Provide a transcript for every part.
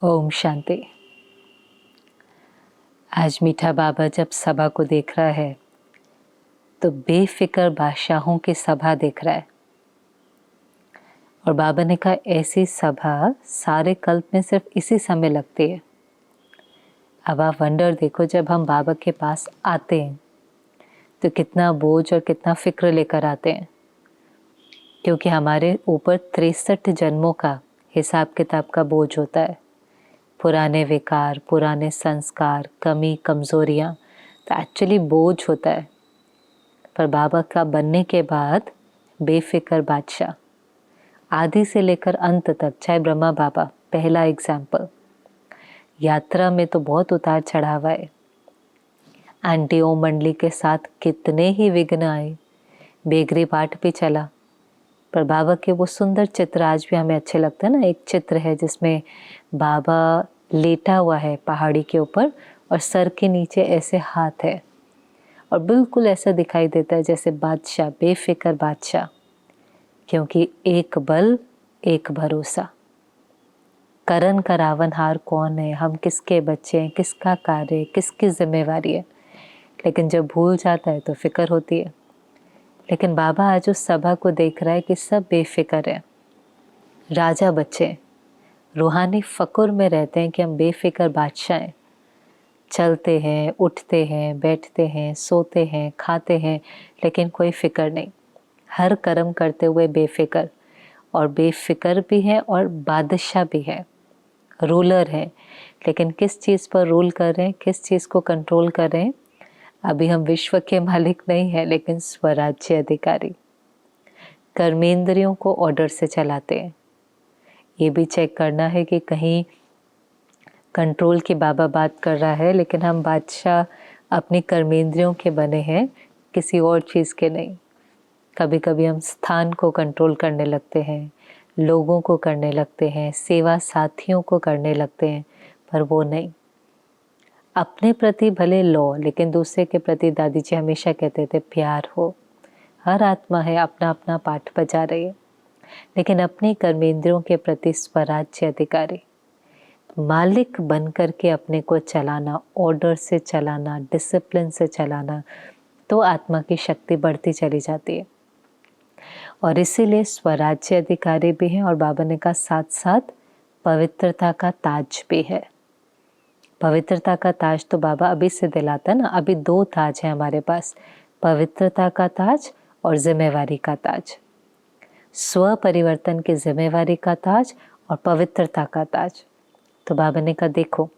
ओम शांति। आज मीठा बाबा जब सभा को देख रहा है तो बेफिक्र बादशाहों की सभा देख रहा है। और बाबा ने कहा ऐसी सभा सारे कल्प में सिर्फ इसी समय लगती है। अब आप वंडर देखो, जब हम बाबा के पास आते हैं तो कितना बोझ और कितना फिक्र लेकर आते हैं, क्योंकि हमारे ऊपर 63 जन्मों का हिसाब किताब का बोझ होता है। पुराने विकार, पुराने संस्कार, कमी, कमज़ोरियाँ तो एक्चुअली बोझ होता है। पर बाबा का बनने के बाद बेफिक्र बादशाह, आदि से लेकर अंत तक, चाहे ब्रह्मा बाबा पहला एग्जाम्पल। यात्रा में तो बहुत उतार चढ़ाव आए, आंटी ओम मंडली के साथ कितने ही विघ्न आए, बेगरी पाठ भी चला, पर बाबा के वो सुंदर चित्र आज भी हमें अच्छे लगते हैं ना। एक चित्र है जिसमें बाबा लेटा हुआ है पहाड़ी के ऊपर और सर के नीचे ऐसे हाथ है और बिल्कुल ऐसा दिखाई देता है जैसे बादशाह, बेफिक्र बादशाह, क्योंकि एक बल एक भरोसा। करण करावन हार कौन है, हम किसके बच्चे हैं, किसका कार्य है, किसकी जिम्मेवारी है। लेकिन जब भूल जाता है तो फिक्र होती है। लेकिन बाबा आज उस सभा को देख रहा है कि सब बेफिक्र है, राजा बच्चे रूहानी फ़कुर में रहते हैं कि हम बेफिक्र बादशाह हैं। चलते हैं, उठते हैं, बैठते हैं, सोते हैं, खाते हैं, लेकिन कोई फिक्र नहीं। हर कर्म करते हुए बेफिक्र, और बेफिक्र भी है और बादशाह भी है, रूलर है। लेकिन किस चीज़ पर रूल कर रहे हैं, किस चीज़ को कंट्रोल कर रहे हैं? अभी हम विश्व के मालिक नहीं है, लेकिन स्वराज्य अधिकारी। कर्मेंद्रियों को ऑर्डर से चलाते हैं। ये भी चेक करना है कि कहीं कंट्रोल की बाबा बात कर रहा है, लेकिन हम बादशाह अपनी कर्मेंद्रियों के बने हैं, किसी और चीज़ के नहीं। कभी कभी हम स्थान को कंट्रोल करने लगते हैं, लोगों को करने लगते हैं, सेवा साथियों को करने लगते हैं, पर वो नहीं। अपने प्रति भले लो, लेकिन दूसरे के प्रति दादी जी हमेशा कहते थे प्यार हो। हर आत्मा है अपना अपना पाठ बजा रही है, लेकिन अपनी कर्मेंद्रियों के प्रति स्वराज्य अधिकारी, मालिक बन करके अपने को चलाना, ऑर्डर से चलाना, डिसिप्लिन से चलाना, तो आत्मा की शक्ति बढ़ती चली जाती है। और इसीलिए स्वराज्य अधिकारी भी हैं, और बाबा ने कहा साथ साथ पवित्रता का ताज भी है। पवित्रता का ताज तो बाबा अभी से दिलाता है ना। अभी 2 ताज है हमारे पास, पवित्रता का ताज और जिम्मेवारी का ताज। स्व परिवर्तन की जिम्मेवारी का ताज और पवित्रता का ताज। तो बाबा ने कहा देखो,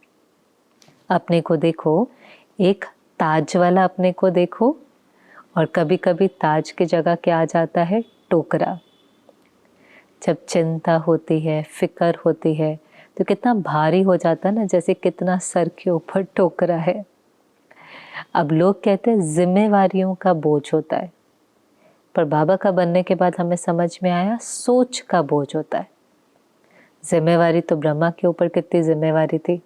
अपने को देखो, एक ताज वाला अपने को देखो, और कभी कभी ताज की जगह क्या आ जाता है, टोकरा। जब चिंता होती है, फिक्र होती है, तो कितना भारी हो जाता है ना, जैसे कितना सर के ऊपर टोकरा है। अब लोग कहते हैं जिम्मेवारियों का बोझ होता है, पर बाबा का बनने के बाद हमें समझ में आया सोच का बोझ होता है। जिम्मेवारी तो ब्रह्मा के ऊपर कितनी जिम्मेवारी थी।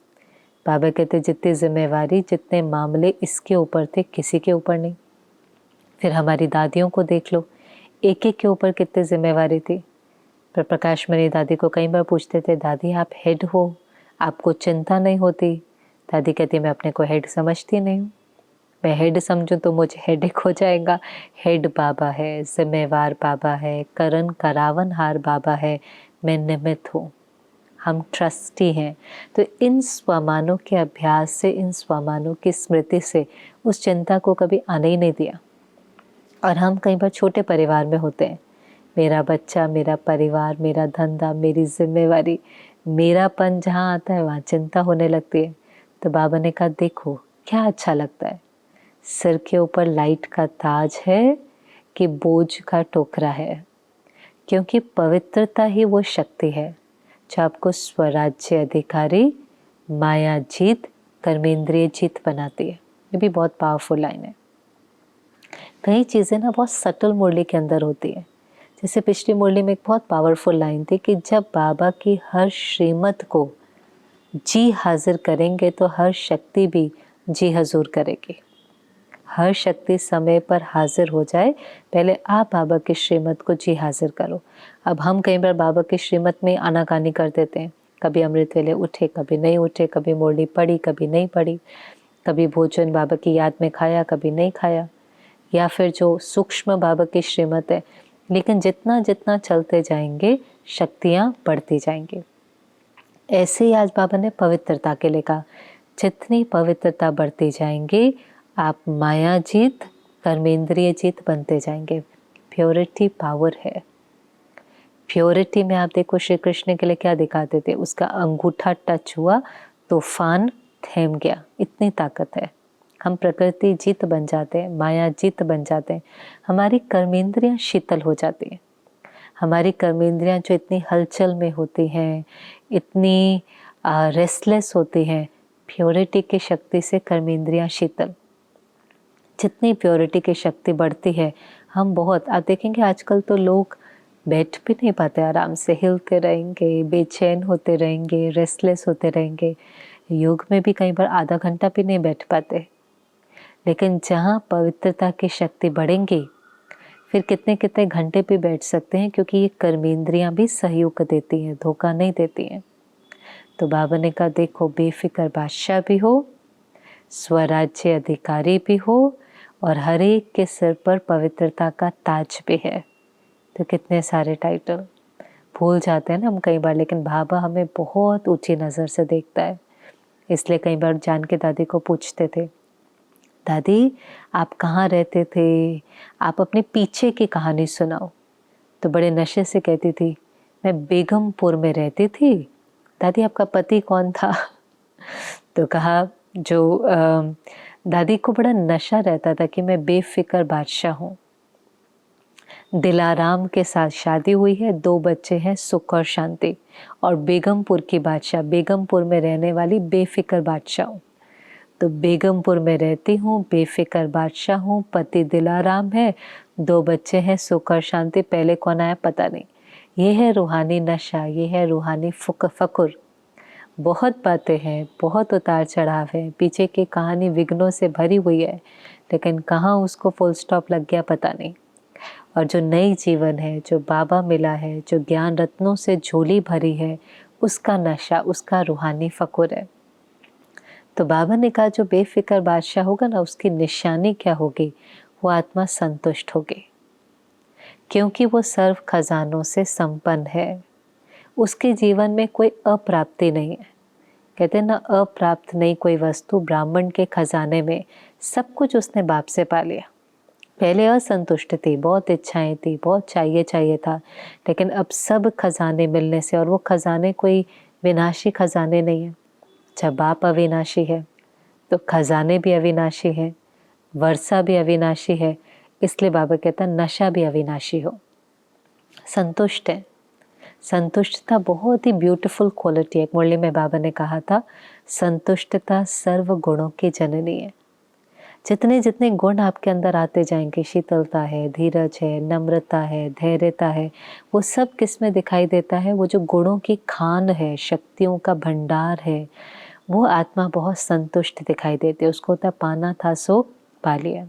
बाबा कहते जितनी जिम्मेवारी, जितने मामले इसके ऊपर थे, किसी के ऊपर नहीं। फिर हमारी दादियों को देख लो, एक एक के ऊपर कितनी जिम्मेवारी थी। पर प्रकाश मणि दादी को कई बार पूछते थे, दादी आप हेड हो, आपको चिंता नहीं होती? दादी कहती मैं अपने को हेड समझती नहीं हूँ। मैं हेड समझूं तो मुझे हेडेक हो जाएगा। हेड बाबा है, जिम्मेवार बाबा है, करण करावन हार बाबा है, मैं निमित्त हूँ। हम ट्रस्टी हैं। तो इन स्वमानों के अभ्यास से, इन स्वमानों की स्मृति से उस चिंता को कभी आने ही नहीं दिया। और हम कई बार छोटे परिवार में होते हैं, मेरा बच्चा, मेरा परिवार, मेरा धंधा, मेरी जिम्मेवारी, मेरापन जहाँ आता है वहाँ चिंता होने लगती है। तो बाबा ने कहा देखो क्या अच्छा लगता है, सिर के ऊपर लाइट का ताज है कि बोझ का टोकरा है। क्योंकि पवित्रता ही वो शक्ति है जो आपको स्वराज्य अधिकारी, माया जीत, कर्मेंद्रिय जीत बनाती है। ये भी बहुत पावरफुल लाइन है। कई चीज़ें ना बहुत सटल मुरली के अंदर होती है। जैसे पिछली मुरली में एक बहुत पावरफुल लाइन थी कि जब बाबा की हर श्रीमत को जी हाजिर करेंगे तो हर शक्ति भी जी हजूर करेगी। हर शक्ति समय पर हाजिर हो जाए, पहले आप बाबा की श्रीमत को जी हाजिर करो। अब हम कई बार बाबा की श्रीमत में आनाकानी कर देते हैं, कभी अमृत वेले उठे, कभी नहीं उठे, कभी मुरली पड़ी, कभी नहीं पड़ी, कभी भोजन बाबा की याद में खाया, कभी नहीं खाया, या फिर जो सूक्ष्म बाबा की श्रीमत है। लेकिन जितना जितना चलते जाएंगे शक्तियाँ बढ़ती जाएंगी। ऐसे ही आज बाबा ने पवित्रता के लिए कहा, जितनी पवित्रता बढ़ती जाएंगे आप माया जीत, कर्मेंद्रिय जीत बनते जाएंगे। प्योरिटी पावर है। प्योरिटी में आप देखो श्री कृष्ण के लिए क्या दिखाते थे, उसका अंगूठा टच हुआ तूफान थम गया, इतनी ताकत है। हम प्रकृति जीत बन जाते हैं, माया जीत बन जाते हैं, हमारी कर्मेंद्रियां शीतल हो जाती हैं। हमारी कर्मेंद्रियां जो इतनी हलचल में होती हैं, इतनी रेस्टलेस होती हैं, प्योरिटी की शक्ति से कर्मेंद्रियां शीतल। जितनी प्योरिटी की शक्ति बढ़ती है हम बहुत, आप देखेंगे आजकल तो लोग बैठ भी नहीं पाते आराम से, हिलते रहेंगे, बेचैन होते रहेंगे, रेस्टलेस होते रहेंगे। योग में भी कई बार आधा घंटा भी नहीं बैठ पाते। लेकिन जहाँ पवित्रता की शक्ति बढ़ेंगी फिर कितने कितने घंटे भी बैठ सकते हैं, क्योंकि ये कर्मेंद्रियां भी सहयोग देती हैं, धोखा नहीं देती हैं। तो बाबा ने कहा देखो, बेफिक्र बादशाह भी हो, स्वराज्य अधिकारी भी हो, और हर एक के सिर पर पवित्रता का ताज भी है। तो कितने सारे टाइटल भूल जाते हैं ना हम कई बार, लेकिन बाबा हमें बहुत ऊंची नज़र से देखता है। इसलिए कई बार जानकी दादी को पूछते थे, दादी आप कहाँ रहते थे, आप अपने पीछे की कहानी सुनाओ। तो बड़े नशे से कहती थी, मैं बेगमपुर में रहती थी। दादी आपका पति कौन था? तो कहा जो दादी को बड़ा नशा रहता था कि मैं बेफिक्र बादशाह हूँ, दिलाराम के साथ शादी हुई है, 2 बच्चे हैं, सुख और शांति, और बेगमपुर की बादशाह, बेगमपुर में रहने वाली बेफिक्र बादशाह हूँ। तो बेगमपुर में रहती हूँ, बेफिक्र बादशाह हूँ, पति दिलाराम है, 2 बच्चे हैं, सुख और शांति। पहले कौन आया पता नहीं। ये है रूहानी नशा, ये है रूहानी फकुर। बहुत बातें हैं, बहुत उतार चढ़ाव है, पीछे की कहानी विघ्नों से भरी हुई है, लेकिन कहाँ उसको फुल स्टॉप लग गया पता नहीं। और जो नई जीवन है, जो बाबा मिला है, जो ज्ञान रत्नों से झोली भरी है, उसका नशा, उसका रूहानी फकुर है। तो बाबा ने कहा जो बेफिक्र बादशाह होगा ना, उसकी निशानी क्या होगी, वो आत्मा संतुष्ट होगी, क्योंकि वो सर्व खजानों से संपन्न है। उसके जीवन में कोई अप्राप्ति नहीं है। कहते हैं ना, अप्राप्त नहीं कोई वस्तु। ब्राह्मण के खजाने में सब कुछ उसने बाप से पा लिया। पहले असंतुष्ट थी, बहुत इच्छाएं थी, बहुत चाहिए था, लेकिन अब सब खजाने मिलने से, और वो खजाने कोई विनाशी खजाने नहीं है। जब बाप अविनाशी है तो खजाने भी अविनाशी हैं, वर्षा भी अविनाशी है। इसलिए बाबा कहता नशा भी अविनाशी हो। संतुष्ट है। संतुष्टता बहुत ही ब्यूटीफुल क्वालिटी है। मुरली में बाबा ने कहा था, संतुष्टता सर्व गुणों की जननी है। जितने जितने गुण आपके अंदर आते जाएंगे, शीतलता है, धीरज है, नम्रता है, धैर्यता है, वो सब किस में दिखाई देता है? वो जो गुणों की खान है, शक्तियों का भंडार है, वो आत्मा बहुत संतुष्ट दिखाई देती है। उसको होता पाना था सो पा लिया।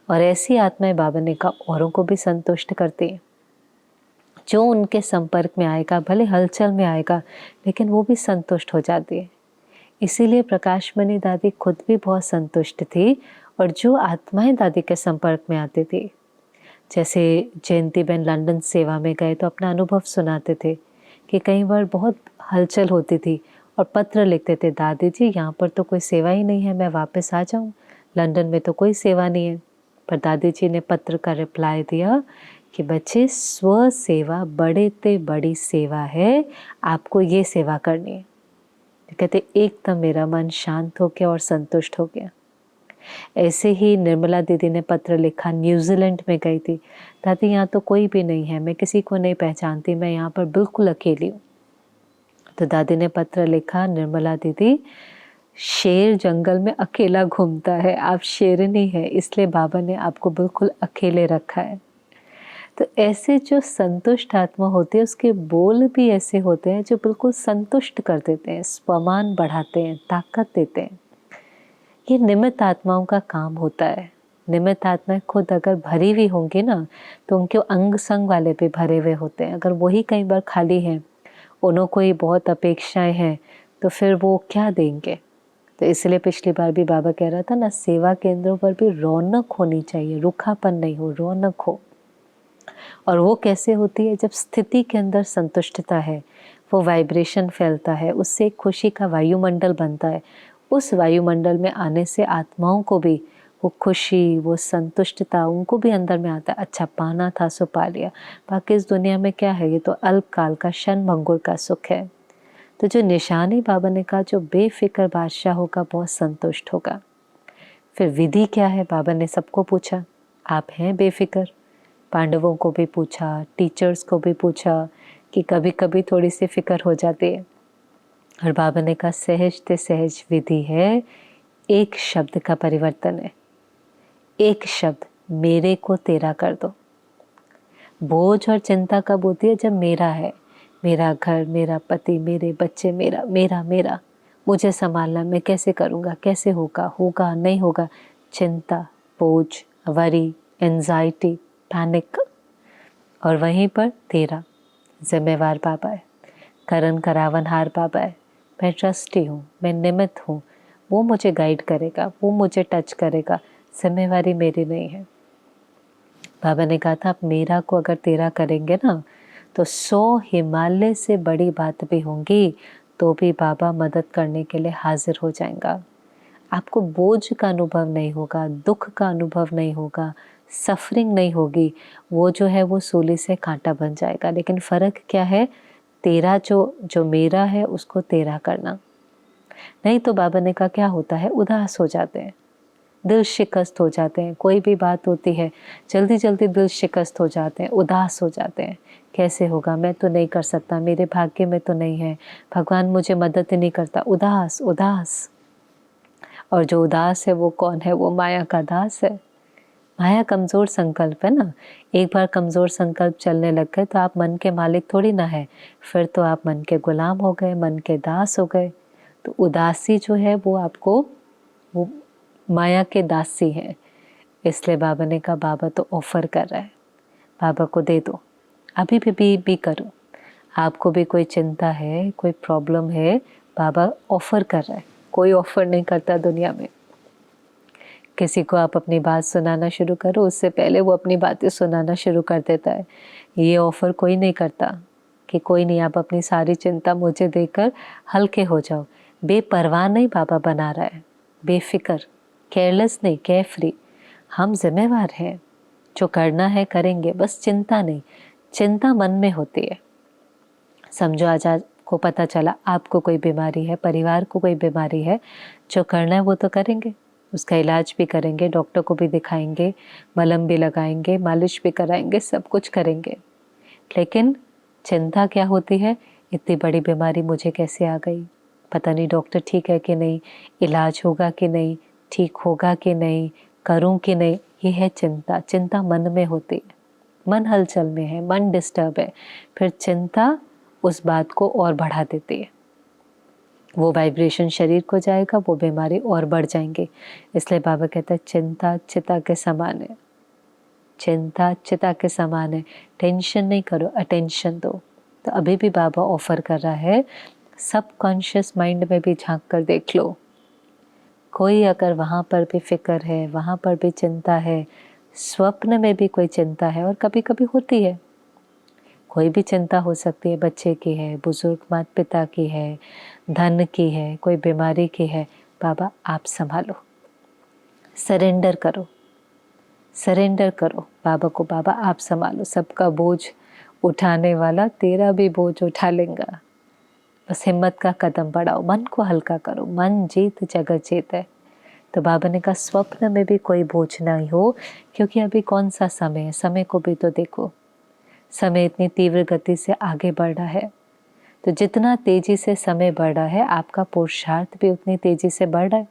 और ऐसी आत्माएं बाबा ने कहा औरों को भी संतुष्ट करती है। जो उनके संपर्क में आएगा, भले हलचल में आएगा, लेकिन वो भी संतुष्ट हो जाती है। इसीलिए प्रकाश मणि दादी खुद भी बहुत संतुष्ट थी, और जो आत्माएं दादी के संपर्क में आती थी, जैसे जयंती बहन लंदन सेवा में गए तो अपना अनुभव सुनाते थे कि कई बार बहुत हलचल होती थी और पत्र लिखते थे, दादी जी यहाँ पर तो कोई सेवा ही नहीं है, मैं वापस आ जाऊँ, लंदन में तो कोई सेवा नहीं है। पर दादी जी ने पत्र का रिप्लाई दिया कि बच्चे, स्व सेवा बड़े ते बड़ी सेवा है, आपको ये सेवा करनी है। कहते एकदम मेरा मन शांत हो गया और संतुष्ट हो गया। ऐसे ही निर्मला दीदी ने पत्र लिखा, न्यूजीलैंड में गई थी, दादी यहाँ तो कोई भी नहीं है, मैं किसी को नहीं पहचानती, मैं यहाँ पर बिल्कुल अकेली हूँ। तो दादी ने पत्र लिखा, निर्मला दीदी शेर जंगल में अकेला घूमता है, आप शेरनी है, इसलिए बाबा ने आपको बिल्कुल अकेले रखा है। तो ऐसे जो संतुष्ट आत्मा होती है, उसके बोल भी ऐसे होते हैं जो बिल्कुल संतुष्ट कर देते हैं, स्वमान बढ़ाते हैं, ताकत देते हैं। ये निमित्त आत्माओं का काम होता है। निमित्त आत्माएं खुद अगर भरी हुई होंगी ना, तो उनके अंग संग वाले भी भरे हुए होते हैं। अगर वही कई बार खाली हैं, उन्हों को ही बहुत अपेक्षाएं हैं, तो फिर वो क्या देंगे। तो इसलिए पिछली बार भी बाबा कह रहा था ना, सेवा केंद्रों पर भी रौनक होनी चाहिए, रूखापन नहीं हो, रौनक हो। और वो कैसे होती है, जब स्थिति के अंदर संतुष्टता है, वो वाइब्रेशन फैलता है, उससे एक खुशी का वायुमंडल बनता है। उस वायुमंडल में आने से आत्माओं को भी वो खुशी, वो संतुष्टता उनको भी अंदर में आता है। अच्छा, पाना था सो पा लिया। बाकी इस दुनिया में क्या है, ये तो अल्पकाल का क्षण भंगुर का सुख है। तो जो निशानी बाबा ने कहा, जो बेफिक्र बादशाह होगा बहुत संतुष्ट होगा। फिर विधि क्या है, बाबा ने सबको पूछा, आप हैं बेफिक्र। पांडवों को भी पूछा, टीचर्स को भी पूछा कि कभी कभी थोड़ी सी फिक्र हो जाती है। और बाबा ने कहा सहज ते सहज विधि है, एक शब्द का परिवर्तन है। एक शब्द, मेरे को तेरा कर दो। बोझ और चिंता कब होती है, जब मेरा है, मेरा घर, मेरा पति, मेरे बच्चे, मेरा मेरा मेरा, मुझे संभालना, मैं कैसे करूँगा, कैसे होगा, होगा नहीं होगा। चिंता, बोझ, वरी, एंजाइटी, पैनिक। और वहीं पर तेरा जिम्मेवार बाबा है, करन करावनहार बाबा है। मैं ट्रस्टी हूँ, मैं निमित्त हूँ, वो मुझे गाइड करेगा, वो मुझे टच करेगा, जिम्मेवारी मेरी नहीं है। बाबा ने कहा था, आप मेरा को अगर तेरा करेंगे ना, तो 100 हिमालय से बड़ी बात भी होंगी तो भी बाबा मदद करने के लिए हाजिर हो जाएगा। आपको बोझ का अनुभव नहीं होगा, दुख का अनुभव नहीं होगा, सफरिंग नहीं होगी। वो जो है वो सूली से कांटा बन जाएगा। लेकिन फ़र्क क्या है, तेरा जो मेरा है उसको तेरा करना। नहीं तो बाबा ने कहा क्या होता है, उदास हो जाते हैं, दिल शिकस्त हो जाते हैं। कोई भी बात होती है जल्दी जल्दी दिल शिकस्त हो जाते हैं, उदास हो जाते हैं। कैसे होगा, मैं तो नहीं कर सकता, मेरे भाग्य में तो नहीं है, भगवान मुझे मदद ही नहीं करता। उदास उदास। और जो उदास है वो कौन है, वो माया का दास है। माया कमज़ोर संकल्प है ना। एक बार कमज़ोर संकल्प चलने लग गए तो आप मन के मालिक थोड़ी ना है, फिर तो आप मन के गुलाम हो गए, मन के दास हो गए। तो उदासी जो है वो आपको, वो माया के दासी है। इसलिए बाबा ने कहा, बाबा तो ऑफर कर रहा है, बाबा को दे दो, अभी भी करो। आपको भी कोई चिंता है, कोई प्रॉब्लम है, बाबा ऑफर कर रहा है। कोई ऑफर नहीं करता दुनिया में। किसी को आप अपनी बात सुनाना शुरू करो, उससे पहले वो अपनी बातें सुनाना शुरू कर देता है। ये ऑफर कोई नहीं करता कि कोई नहीं, आप अपनी सारी चिंता मुझे देकर हल्के हो जाओ। बेपरवाह नहीं बाबा बना रहा है, बेफिक्र, केयरलेस नहीं, केयरफ्री। हम जिम्मेवार हैं, जो करना है करेंगे, बस चिंता नहीं। चिंता मन में होती है। समझो आज आपको पता चला आपको कोई बीमारी है, परिवार को कोई बीमारी है, जो करना है वो तो करेंगे, उसका इलाज भी करेंगे, डॉक्टर को भी दिखाएंगे, मलहम भी लगाएंगे, मालिश भी कराएंगे, सब कुछ करेंगे। लेकिन चिंता क्या होती है, इतनी बड़ी बीमारी मुझे कैसे आ गई, पता नहीं डॉक्टर ठीक है कि नहीं, इलाज होगा कि नहीं, ठीक होगा कि नहीं, करूं कि नहीं। ये है चिंता। चिंता मन में होती है, मन हलचल में है, मन डिस्टर्ब है, फिर चिंता उस बात को और बढ़ा देती है। वो वाइब्रेशन शरीर को जाएगा, वो बीमारी और बढ़ जाएंगे। इसलिए बाबा कहता है चिंता चिता के समान है, चिंता चिता के समान है। टेंशन नहीं करो, अटेंशन दो। तो अभी भी बाबा ऑफर कर रहा है, सबकॉन्शियस माइंड में भी झांक कर देख लो। कोई अगर वहाँ पर भी फिक्र है, वहाँ पर भी चिंता है, स्वप्न में भी कोई चिंता है, और कभी कभी होती है, कोई भी चिंता हो सकती है, बच्चे की है, बुजुर्ग माता पिता की है, धन की है, कोई बीमारी की है, बाबा आप संभालो। सरेंडर करो, सरेंडर करो बाबा को, बाबा आप संभालो। सबका बोझ उठाने वाला तेरा भी बोझ उठा लेगा। बस हिम्मत का कदम बढ़ाओ, मन को हल्का करो। मन जीत जगत जीत है। तो बाबा ने कहा स्वप्न में भी कोई बोझ नहीं हो, क्योंकि अभी कौन सा समय है, समय को भी तो देखो। समय इतनी तीव्र गति से आगे बढ़ रहा है, तो जितना तेजी से समय बढ़ रहा है, आपका पुरुषार्थ भी उतनी तेजी से बढ़ रहा है।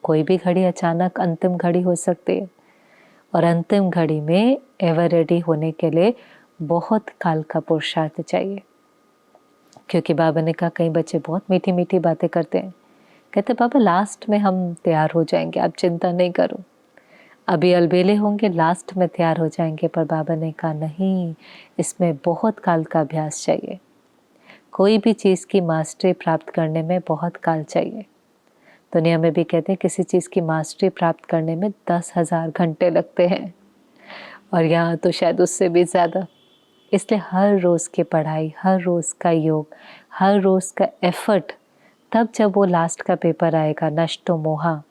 कोई भी घड़ी अचानक अंतिम घड़ी हो सकती है, और अंतिम घड़ी में एवर रेडी होने के लिए बहुत काल का पुरुषार्थ चाहिए। क्योंकि बाबा ने कहा कई बच्चे बहुत मीठी मीठी बातें करते हैं, कहते बाबा लास्ट में हम तैयार हो जाएंगे, आप चिंता नहीं करो, अभी अलबेले होंगे, लास्ट में तैयार हो जाएंगे। पर बाबा ने कहा नहीं, इसमें बहुत काल का अभ्यास चाहिए। कोई भी चीज़ की मास्टरी प्राप्त करने में बहुत काल चाहिए। दुनिया में भी कहते हैं किसी चीज़ की मास्टरी प्राप्त करने में 10,000 घंटे लगते हैं, और यहाँ तो शायद उससे भी ज़्यादा। इसलिए हर रोज़ की पढ़ाई, हर रोज़ का योग, हर रोज़ का एफर्ट, तब जब वो लास्ट का पेपर आएगा, नष्टो मोहा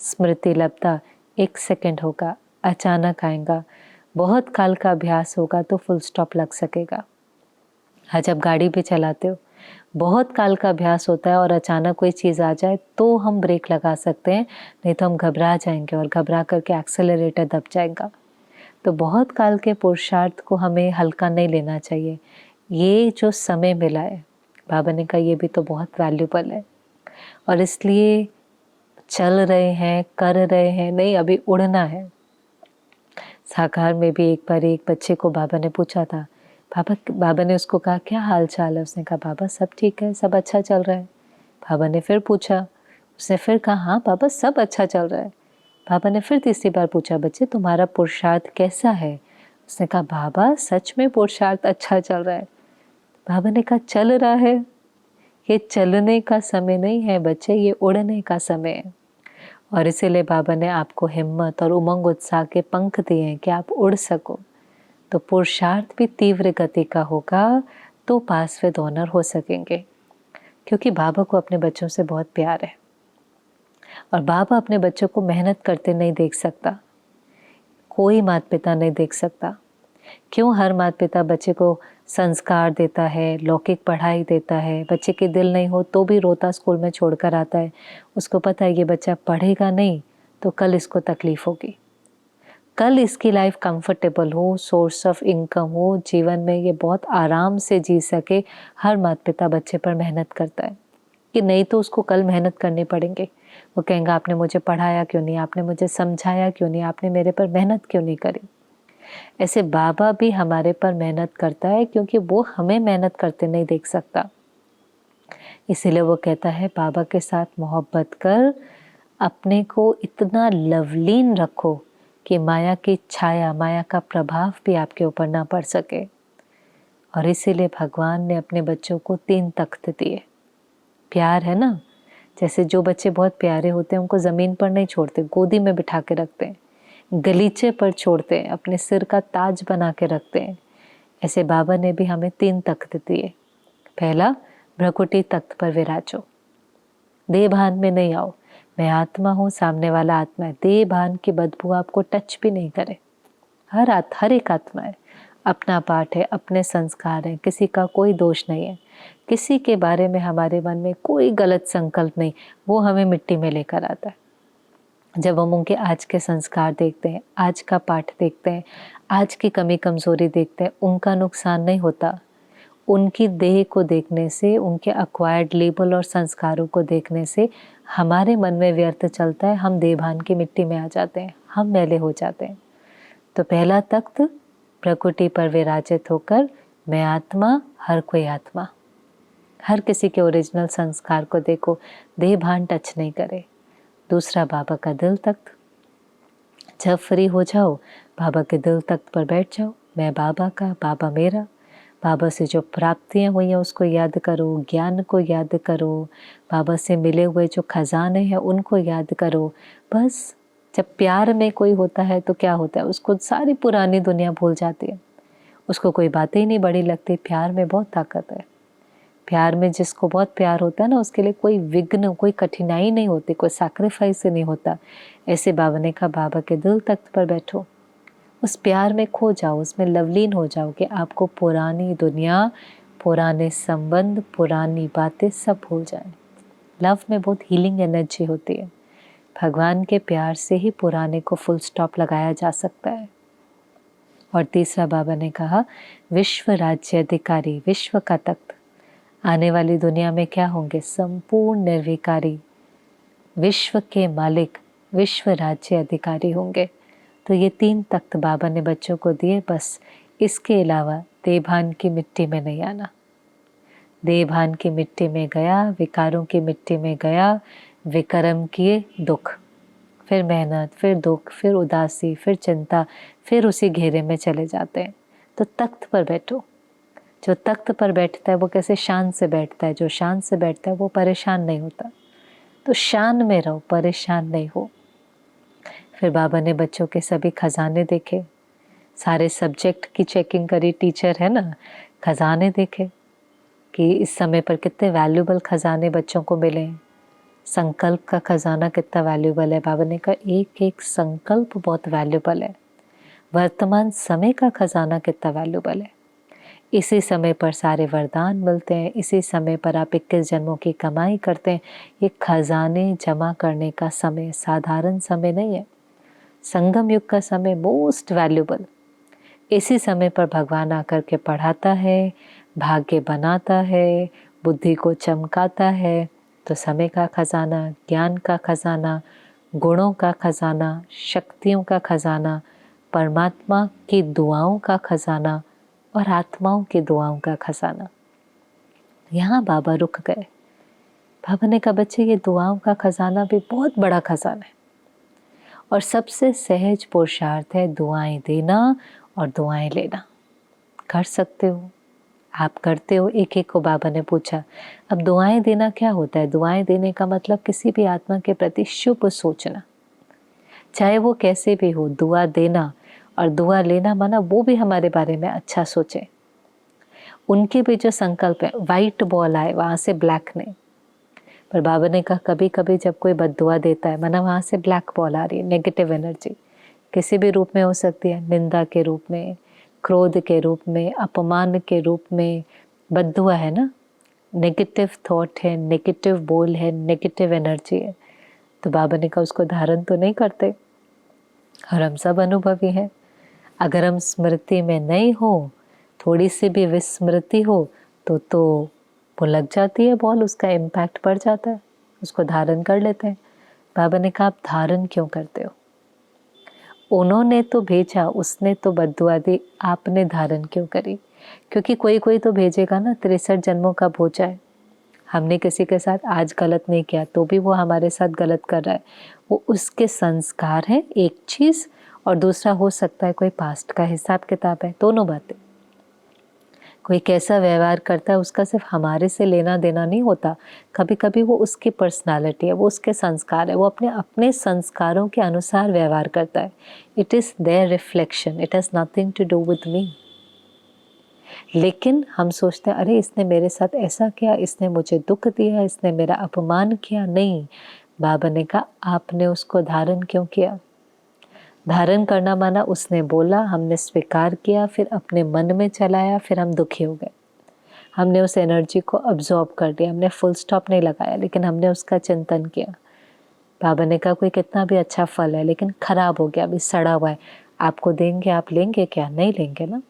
स्मृति लब्धा, 1 सेकंड होगा, अचानक आएगा, बहुत काल का अभ्यास होगा तो फुल स्टॉप लग सकेगा। आज आप गाड़ी भी चलाते हो, बहुत काल का अभ्यास होता है और अचानक कोई चीज़ आ जाए तो हम ब्रेक लगा सकते हैं, नहीं तो हम घबरा जाएंगे और घबरा करके एक्सेलरेटर दब जाएगा। तो बहुत काल के पुरुषार्थ को हमें हल्का नहीं लेना चाहिए। ये जो समय मिला है, बाबा ने कहा ये भी तो बहुत वैल्यूबल है, और इसलिए चल रहे हैं, कर रहे हैं, नहीं अभी उड़ना है। साकार में भी एक बार एक बच्चे को बाबा ने पूछा था, बाबा ने उसको कहा क्या हाल चाल है? उसने कहा बाबा सब ठीक है, सब अच्छा चल रहा है। बाबा ने फिर पूछा, उसने फिर कहा हाँ बाबा सब अच्छा चल रहा है। बाबा ने फिर तीसरी बार पूछा, बच्चे तुम्हारा पुरुषार्थ कैसा है? उसने कहा बाबा सच में पुरुषार्थ अच्छा चल रहा है। बाबा ने कहा चल रहा है, ये चलने का समय नहीं है बच्चे, ये उड़ने का समय है। और इसीलिए बाबा ने आपको हिम्मत और उमंग उत्साह के पंख दिए हैं कि आप उड़ सको। तो पुरुषार्थ भी तीव्र गति का होगा तो पास विद ऑनर हो सकेंगे, क्योंकि बाबा को अपने बच्चों से बहुत प्यार है और बाबा अपने बच्चों को मेहनत करते नहीं देख सकता, कोई माता पिता नहीं देख सकता। क्यों? हर माता पिता बच्चे को संस्कार देता है, लौकिक पढ़ाई देता है, बच्चे के दिल नहीं हो तो भी रोता स्कूल में छोड़कर आता है। उसको पता है ये बच्चा पढ़ेगा नहीं तो कल इसको तकलीफ होगी, कल इसकी लाइफ कंफर्टेबल हो, सोर्स ऑफ इनकम हो, जीवन में ये बहुत आराम से जी सके। हर माता पिता बच्चे पर मेहनत करता है कि नहीं तो उसको कल मेहनत करनी पड़ेंगे। वो कहेंगे आपने मुझे पढ़ाया क्यों नहीं, आपने मुझे समझाया क्यों नहीं, आपने मेरे पर मेहनत क्यों नहीं करी। ऐसे बाबा भी हमारे पर मेहनत करता है क्योंकि वो हमें मेहनत करते नहीं देख सकता। इसीलिए वो कहता है बाबा के साथ मोहब्बत कर अपने को इतना लवलीन रखो कि माया की छाया, माया का प्रभाव भी आपके ऊपर ना पड़ सके। और इसीलिए भगवान ने अपने बच्चों को 3 तख्त दिए। प्यार है ना, जैसे जो बच्चे बहुत प्यारे होते हैं उनको ज़मीन पर नहीं छोड़ते, गोदी में बिठा के रखते हैं, गलीचे पर छोड़ते हैं, अपने सिर का ताज बना के रखते हैं। ऐसे बाबा ने भी हमें 3 तख्त दिए। पहला, भ्रकुटी तख्त पर विराजो, देह भान में नहीं आओ, मैं आत्मा हूँ, सामने वाला आत्मा है। देह भान की बदबू आपको टच भी नहीं करे। हर एक आत्मा है, अपना पाठ है, अपने संस्कार हैं, किसी का कोई दोष नहीं है, किसी के बारे में हमारे मन में कोई गलत संकल्प नहीं, वो हमें मिट्टी में लेकर आता है। जब हम उनके आज के संस्कार देखते हैं, आज का पाठ देखते हैं, आज की कमी कमजोरी देखते हैं, उनका नुकसान नहीं होता। उनकी देह को देखने से, उनके अक्वायर्ड लेबल और संस्कारों को देखने से हमारे मन में व्यर्थ चलता है, हम देभान की मिट्टी में आ जाते हैं, हम मैले हो जाते हैं। तो पहला तख्त, प्रकृति पर विराजित होकर मैं आत्मा, हर कोई आत्मा, हर किसी के ओरिजिनल संस्कार को देखो, देह भान टच नहीं करे। दूसरा, बाबा का दिल तख्त, जब फ्री हो जाओ बाबा के दिल तख्त पर बैठ जाओ, मैं बाबा का, बाबा मेरा। बाबा से जो प्राप्तियां हुई हैं उसको याद करो, ज्ञान को याद करो, बाबा से मिले हुए जो खजाने हैं उनको याद करो। बस जब प्यार में कोई होता है तो क्या होता है, उसको सारी पुरानी दुनिया भूल जाती है, उसको कोई बातें ही नहीं बड़ी लगती। प्यार में बहुत ताकत है। प्यार में जिसको बहुत प्यार होता है ना, उसके लिए कोई विघ्न, कोई कठिनाई नहीं होती, कोई सैक्रिफाइस नहीं होता। ऐसे बाबा ने कहा बाबा के दिल तख्त पर बैठो, उस प्यार में खो जाओ, उसमें लवलीन हो जाओ कि आपको पुरानी दुनिया, पुराने संबंध, पुरानी बातें सब भूल जाए। लव में बहुत हीलिंग एनर्जी होती है। भगवान के प्यार से ही पुराने को फुल स्टॉप लगाया जा सकता है। और तीसरा, बाबा ने कहा विश्व राज्य अधिकारी, विश्व का तख्त। आने वाली दुनिया में क्या होंगे? संपूर्ण निर्विकारी, विश्व के मालिक, विश्व राज्य अधिकारी होंगे। तो ये 3 तख्त बाबा ने बच्चों को दिए। बस इसके अलावा देभान की मिट्टी में नहीं आना। देभान की मिट्टी में गया, विकारों की मिट्टी में गया, विकर्म किए दुख, फिर मेहनत, फिर दुख, फिर उदासी, फिर चिंता, फिर उसी घेरे में चले जाते हैं। तो तख्त पर बैठो, जो तख्त पर बैठता है वो कैसे शान से बैठता है, जो शान से बैठता है वो परेशान नहीं होता। तो शान में रहो, परेशान नहीं हो। फिर बाबा ने बच्चों के सभी खजाने देखे, सारे सब्जेक्ट की चेकिंग करी, टीचर है ना, खजाने देखे कि इस समय पर कितने वैल्यूबल खजाने बच्चों को मिले हैं। संकल्प का खजाना कितना वैल्यूबल है। बाबा ने कहा एक एक संकल्प बहुत वैल्यूबल है। वर्तमान समय का खजाना कितना वैल्यूबल है। इसी समय पर सारे वरदान मिलते हैं, इसी समय पर आप 21 जन्मों की कमाई करते हैं। ये खजाने जमा करने का समय साधारण समय नहीं है। संगम युग का समय मोस्ट वैल्यूबल। इसी समय पर भगवान आकर के पढ़ाता है, भाग्य बनाता है, बुद्धि को चमकाता है। तो समय का खजाना, ज्ञान का खजाना, गुणों का खजाना, शक्तियों का खजाना, परमात्मा की दुआओं का खजाना और आत्माओं की दुआओं का खजाना। यहाँ बाबा रुक गए। बाबा ने कहा बच्चे ये दुआओं का खजाना भी बहुत बड़ा खजाना है और सबसे सहज पुरुषार्थ है दुआएं देना और दुआएं लेना। कर सकते हो, आप करते हो। एक एक को बाबा ने पूछा। अब दुआएं देना क्या होता है? दुआएं देने का मतलब किसी भी आत्मा के प्रति शुभ सोचना, चाहे वो कैसे भी हो। दुआ देना और दुआ लेना माना वो भी हमारे बारे में अच्छा सोचे। उनके भी जो संकल्प है, वाइट बॉल आए वहाँ से ब्लैक नहीं। पर बाबा ने कहा कभी कभी जब कोई बद्दुआ देता है माना वहाँ से ब्लैक बॉल आ रही है, नेगेटिव एनर्जी किसी भी रूप में हो सकती है। निंदा के रूप में, क्रोध के रूप में, अपमान के रूप में। बद्दुआ है ना, नेगेटिव थॉट है, नेगेटिव बोल है, नेगेटिव एनर्जी है। तो बाबा ने कहा उसको धारण तो नहीं करते और हम सब अनुभवी हैं। अगर हम स्मृति में नहीं हो, थोड़ी सी भी विस्मृति हो तो वो लग जाती है बॉल, उसका इम्पैक्ट पड़ जाता है, उसको धारण कर लेते हैं। बाबा ने कहा आप धारण क्यों करते हो? उन्होंने तो भेजा, उसने तो बद्दुआ दी, आपने धारण क्यों करी? क्योंकि कोई कोई तो भेजेगा ना, 63 जन्मों का भोजा है। हमने किसी के साथ आज गलत नहीं किया तो भी वो हमारे साथ गलत कर रहा है। वो उसके संस्कार है एक चीज़, और दूसरा हो सकता है कोई पास्ट का हिसाब किताब है। दोनों बातें। कोई कैसा व्यवहार करता है उसका सिर्फ हमारे से लेना देना नहीं होता। कभी कभी वो उसकी पर्सनालिटी है, वो उसके संस्कार है, वो अपने अपने संस्कारों के अनुसार व्यवहार करता है। It is there reflection, it has nothing to do with me. लेकिन हम सोचते हैं अरे इसने मेरे साथ ऐसा किया, इसने मुझे दुख दिया, इसने मेरा अपमान किया। नहीं, बाबा ने कहा आपने उसको धारण क्यों किया? धारण करना माना उसने बोला, हमने स्वीकार किया, फिर अपने मन में चलाया, फिर हम दुखी हो गए। हमने उस एनर्जी को अब्जॉर्ब कर लिया, हमने फुल स्टॉप नहीं लगाया, लेकिन हमने उसका चिंतन किया। बाबा ने कहा कोई कितना भी अच्छा फल है लेकिन खराब हो गया, अभी सड़ा हुआ है, आपको देंगे, आप लेंगे क्या? नहीं लेंगे ना।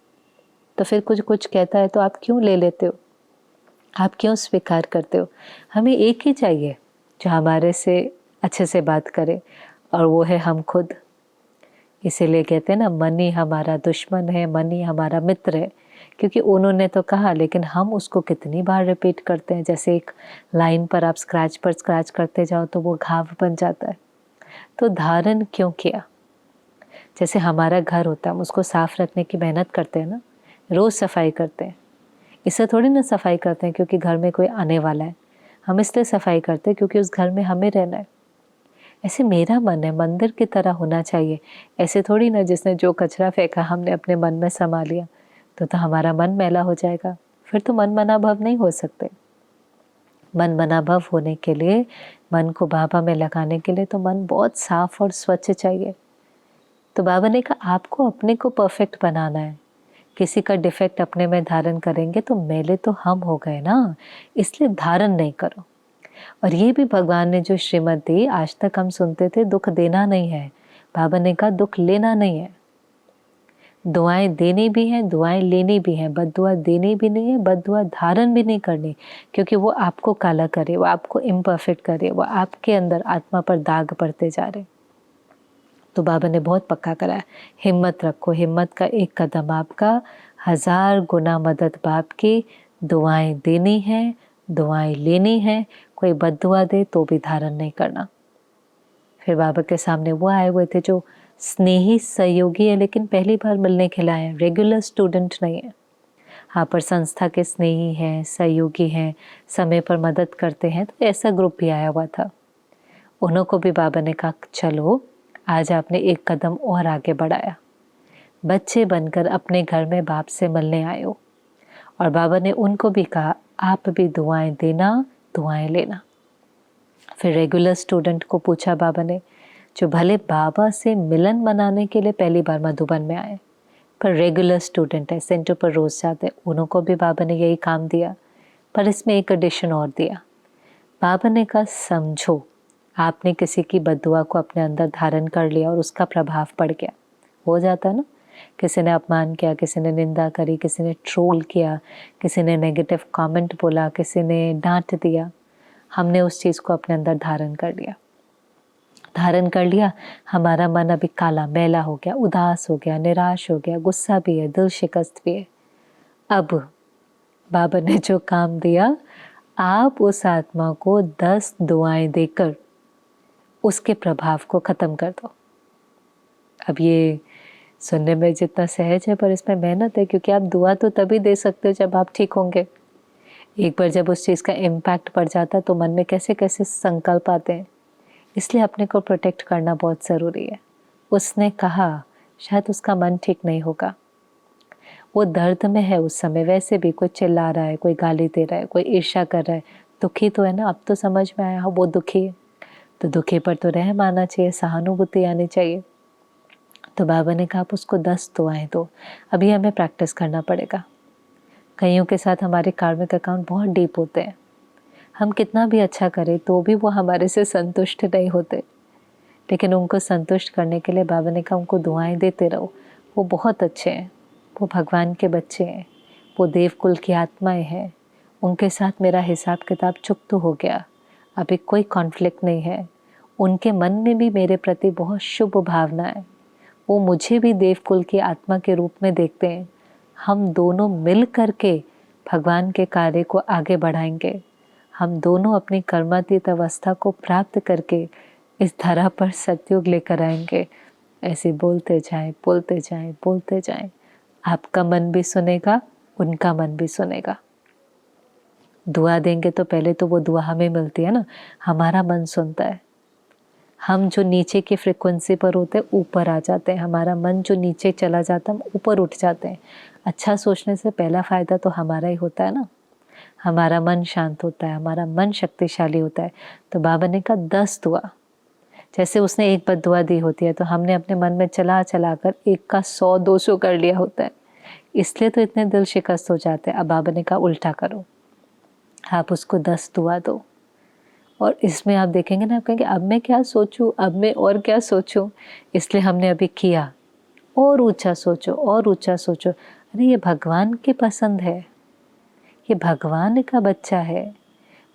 तो फिर कुछ कुछ कहता है तो आप क्यों ले लेते हो? आप क्यों स्वीकार करते हो? हमें एक ही चाहिए जो हमारे से अच्छे से बात करे, और वो है हम खुद। इसीलिए कहते हैं ना मन ही हमारा दुश्मन है, मन ही हमारा मित्र है। क्योंकि उन्होंने तो कहा लेकिन हम उसको कितनी बार रिपीट करते हैं। जैसे एक लाइन पर आप स्क्रैच पर स्क्रैच करते जाओ तो वो घाव बन जाता है। तो धारण क्यों किया? जैसे हमारा घर होता है, हम उसको साफ रखने की मेहनत करते हैं ना, रोज़ सफाई करते हैं। इससे थोड़ी ना सफाई करते हैं क्योंकि घर में कोई आने वाला है। हम इसलिए सफाई करते हैं क्योंकि उस घर में हमें रहना है। ऐसे मेरा मन है मंदिर की तरह होना चाहिए। ऐसे थोड़ी ना जिसने जो कचरा फेंका हमने अपने मन में समा लिया तो हमारा मन मैला हो जाएगा। फिर तो मन मना भव नहीं हो सकते। मन मना भव होने के लिए, मन को बाबा में लगाने के लिए तो मन बहुत साफ और स्वच्छ चाहिए। तो बाबा ने कहा आपको अपने को परफेक्ट बनाना है। किसी का डिफेक्ट अपने में धारण करेंगे तो मैले तो हम हो गए ना, इसलिए धारण नहीं करो। और ये भी भगवान ने जो श्रीमत दी, आज तक हम सुनते थे दुख देना नहीं है। बाबा ने कहा दुख लेना नहीं है। दुआएं देनी भी हैं, दुआएं लेनी भी हैं। बद्दुआ देनी भी नहीं है, बद्दुआ धारण भी नहीं करनी, क्योंकि वो आपको काला करे, वो आपको इम्परफेक्ट करे, वो आपके अंदर आत्मा पर दाग पड़ते जा रहे। तो बाबा ने बहुत पक्का कराया, हिम्मत रखो, हिम्मत का एक कदम आपका, 1000 गुना मदद बाप की। दुआएं देनी है, दुआएं लेनी है। कोई बद्दुआ दे तो भी धारण नहीं करना। फिर बाबा के सामने वो आए हुए थे जो स्नेही सहयोगी है लेकिन पहली बार मिलने के लिए आए हैं, रेगुलर स्टूडेंट नहीं है। हाँ, पर संस्था के स्नेही हैं, सहयोगी हैं, समय पर मदद करते हैं, तो ऐसा ग्रुप भी आया हुआ था। उन्हों को भी बाबा ने कहा चलो आज आपने एक कदम और आगे बढ़ाया, बच्चे बनकर अपने घर में बाप से मिलने आए हो। और बाबा ने उनको भी कहा आप भी दुआएं देना, दुआएं लेना। फिर रेगुलर स्टूडेंट को पूछा बाबा ने, जो भले बाबा से मिलन मनाने के लिए पहली बार मधुबन में आए पर रेगुलर स्टूडेंट है, सेंटर पर रोज जाते हैं, उनको भी बाबा ने यही काम दिया, पर इसमें एक एडिशन और दिया। बाबा ने कहा समझो आपने किसी की बद्दुआ को अपने अंदर धारण कर लिया और उसका प्रभाव पड़ गया। हो जाता है ना, किसी ने अपमान किया, किसी ने निंदा करी, किसी ने ट्रोल किया, किसी ने नेगेटिव कमेंट बोला, किसी ने डांट दिया, हमने उस चीज़ को अपने अंदर धारण कर लिया। धारण कर लिया, हमारा मन अभी काला मैला हो गया, उदास हो गया, निराश हो गया, गुस्सा भी है, दिल शिकस्त भी है। अब बाबा ने जो काम दिया, आप उस आत्मा को 10 दुआएं देकर उसके प्रभाव को ख़त्म कर दो। अब ये सुनने में जितना सहज है पर इसमें मेहनत है, क्योंकि आप दुआ तो तभी दे सकते हो जब आप ठीक होंगे। एक बार जब उस चीज़ का इम्पैक्ट पड़ जाता तो मन में कैसे कैसे संकल्प आते हैं, इसलिए अपने को प्रोटेक्ट करना बहुत ज़रूरी है। उसने कहा शायद उसका मन ठीक नहीं होगा, वो दर्द में है उस समय, वैसे भी कोई चिल्ला रहा है, कोई गाली दे रहा है, कोई ईर्ष्या कर रहा है, दुखी तो है ना। अब तो समझ में आया वो दुखी है, तो दुखी पर तो रहम आना चाहिए, सहानुभूति आनी चाहिए। तो बाबा ने कहा आप उसको 10 दुआएं दो। अभी हमें प्रैक्टिस करना पड़ेगा। कईयों के साथ हमारे कार्मिक अकाउंट बहुत डीप होते हैं, हम कितना भी अच्छा करें तो भी वो हमारे से संतुष्ट नहीं होते, लेकिन उनको संतुष्ट करने के लिए बाबा ने कहा उनको दुआएं देते रहो। वो बहुत अच्छे हैं, वो भगवान के बच्चे हैं, वो देवकुल की आत्माएं हैं, उनके साथ मेरा हिसाब किताब चुकता हो गया, अभी कोई कॉन्फ्लिक्ट नहीं है, उनके मन में भी मेरे प्रति बहुत शुभ भावना है, वो मुझे भी देवकुल की आत्मा के रूप में देखते हैं। हम दोनों मिल करके भगवान के कार्य को आगे बढ़ाएंगे, हम दोनों अपनी कर्मातीत अवस्था को प्राप्त करके इस धरा पर सतयुग लेकर आएंगे। ऐसे बोलते जाएं, बोलते जाएं, बोलते जाएं। आपका मन भी सुनेगा, उनका मन भी सुनेगा। दुआ देंगे तो पहले तो वो दुआ हमें मिलती है ना, हमारा मन सुनता है। हम जो नीचे की फ्रिक्वेंसी पर होते हैं ऊपर आ जाते हैं, हमारा मन जो नीचे चला जाता है हम ऊपर उठ जाते हैं। अच्छा सोचने से पहला फ़ायदा तो हमारा ही होता है ना, हमारा मन शांत होता है, हमारा मन शक्तिशाली होता है। तो बाबा ने कहा 10 दुआ, जैसे उसने एक बद्दुआ दी होती है तो हमने अपने मन में चला चला कर एक का 100-200 कर लिया होता है, इसलिए तो इतने दिल शिकस्त हो जाते हैं। अब बाबा ने कहा उल्टा करो, आप उसको 10 दुआ दो। और इसमें आप देखेंगे ना, आप कहेंगे अब मैं क्या सोचूं, अब मैं और क्या सोचूं, इसलिए हमने अभी किया। और ऊंचा सोचो, और ऊंचा सोचो। अरे ये भगवान की पसंद है, ये भगवान का बच्चा है,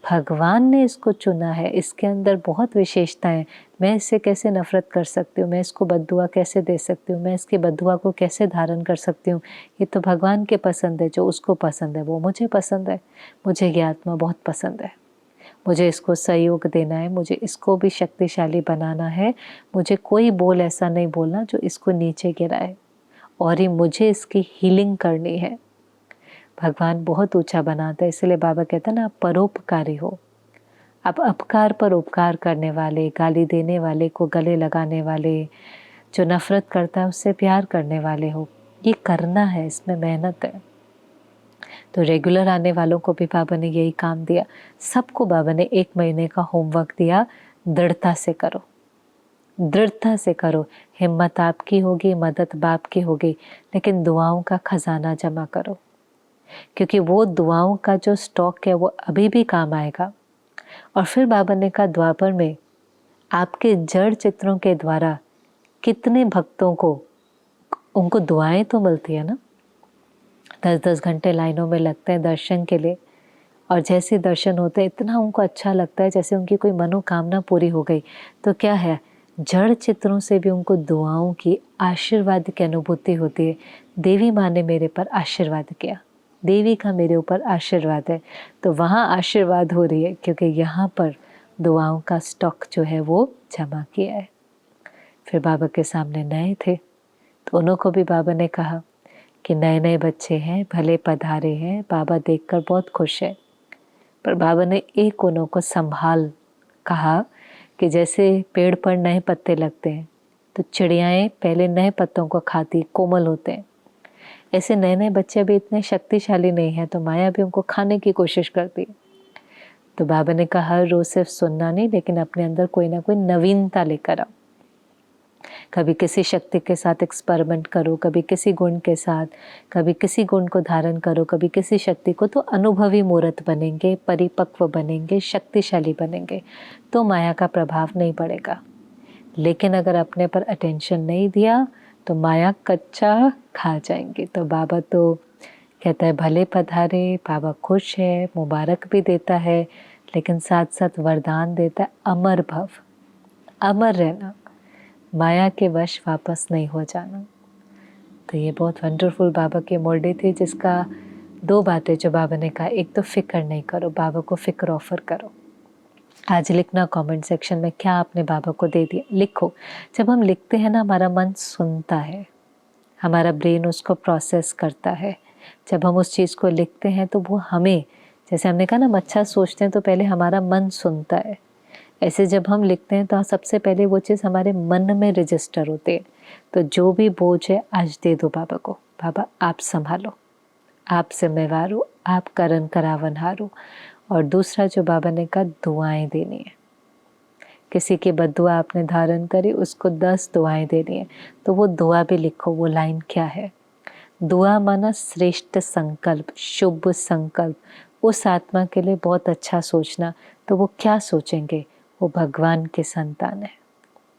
भगवान ने इसको चुना है, इसके अंदर बहुत विशेषताएं, मैं इससे कैसे नफरत कर सकती हूँ, मैं इसको बद्दुआ कैसे दे सकती हूँ, मैं इसकी बद्दुआ को कैसे धारण कर सकती हूँ। ये तो भगवान के पसंद है, जो उसको पसंद है वो मुझे पसंद है, मुझे ये आत्मा बहुत पसंद है, मुझे इसको सहयोग देना है, मुझे इसको भी शक्तिशाली बनाना है। मुझे कोई बोल ऐसा नहीं बोलना जो इसको नीचे गिराए, और ही मुझे इसकी हीलिंग करनी है। भगवान बहुत ऊंचा बनाता है, इसलिए बाबा कहता है ना आप परोपकारी हो, आप अपकार पर उपकार करने वाले, गाली देने वाले को गले लगाने वाले, जो नफरत करता है उससे प्यार करने वाले हो। ये करना है, इसमें मेहनत है। तो रेगुलर आने वालों को भी बाबा ने यही काम दिया। सबको बाबा ने 1 महीने का होमवर्क दिया, दृढ़ता से करो, दृढ़ता से करो। हिम्मत आपकी होगी, मदद बाप की होगी, लेकिन दुआओं का खजाना जमा करो, क्योंकि वो दुआओं का जो स्टॉक है वो अभी भी काम आएगा। और फिर बाबा ने कहा द्वापर में आपके जड़ चित्रों के द्वारा कितने भक्तों को उनको दुआएं तो मिलती है ना, 10-10 घंटे लाइनों में लगते हैं दर्शन के लिए, और जैसे दर्शन होते हैं इतना उनको अच्छा लगता है जैसे उनकी कोई मनोकामना पूरी हो गई। तो क्या है, जड़ चित्रों से भी उनको दुआओं की, आशीर्वाद की अनुभूति होती है। देवी माँ ने मेरे पर आशीर्वाद किया, देवी का मेरे ऊपर आशीर्वाद है, तो वहाँ आशीर्वाद हो रही है, क्योंकि यहाँ पर दुआओं का स्टॉक जो है वो जमा किया है। फिर बाबा के सामने नए थे, तो उन्हों को भी बाबा ने कहा कि नए नए बच्चे हैं, भले पधारे हैं, बाबा देखकर बहुत खुश है। पर बाबा ने एक कोनों को संभाल कहा कि जैसे पेड़ पर नए पत्ते लगते हैं तो चिड़ियाएं पहले नए पत्तों को खाती, कोमल होते हैं, ऐसे नए नए बच्चे अभी इतने शक्तिशाली नहीं हैं तो माया भी उनको खाने की कोशिश करती। तो बाबा ने कहा हर रोज सिर्फ सुनना नहीं, लेकिन अपने अंदर कोई ना कोई नवीनता लेकर आओ। कभी किसी शक्ति के साथ एक्सपेरिमेंट करो, कभी किसी गुण के साथ, कभी किसी गुण को धारण करो, कभी किसी शक्ति को, तो अनुभवी मूर्त बनेंगे, परिपक्व बनेंगे, शक्तिशाली बनेंगे, तो माया का प्रभाव नहीं पड़ेगा। लेकिन अगर अपने पर अटेंशन नहीं दिया तो माया कच्चा खा जाएंगे। तो बाबा तो कहता है भले पधारे, बाबा खुश है, मुबारक भी देता है, लेकिन साथ साथ वरदान देता है अमर भव, अमर रहना, माया के वश वापस नहीं हो जाना। तो ये बहुत वंडरफुल बाबा की मुरली थी, जिसका दो बातें जो बाबा ने कहा, एक तो फिक्र नहीं करो, बाबा को फिक्र ऑफर करो। आज लिखना कमेंट सेक्शन में क्या आपने बाबा को दे दिया, लिखो। जब हम लिखते हैं ना, हमारा मन सुनता है, हमारा ब्रेन उसको प्रोसेस करता है। जब हम उस चीज़ को लिखते हैं तो वो हमें, जैसे हमने कहा ना, हम अच्छा सोचते हैं तो पहले हमारा मन सुनता है, ऐसे जब हम लिखते हैं तो सबसे पहले वो चीज़ हमारे मन में रजिस्टर होती है। तो जो भी बोझ है आज दे दो बाबा को, बाबा आप संभालो, आप जिम्मेवार हो, आप करन करावनहार हो। और दूसरा जो बाबा ने कहा, दुआएं देनी है। किसी की बद्दुआ आपने धारण करी, उसको 10 दुआएं देनी है, तो वो दुआ भी लिखो। वो लाइन क्या है? दुआ माना श्रेष्ठ संकल्प, शुभ संकल्प, उस आत्मा के लिए बहुत अच्छा सोचना। तो वो क्या सोचेंगे? वो भगवान के संतान है,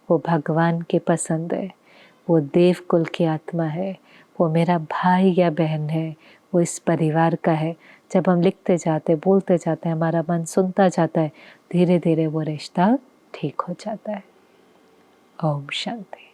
वो भगवान के पसंद है, वो देव कुल की आत्मा है, वो मेरा भाई या बहन है, वो इस परिवार का है। जब हम लिखते जाते, बोलते जाते हैं, हमारा मन सुनता जाता है, धीरे धीरे वो रिश्ता ठीक हो जाता है। ओम शांति।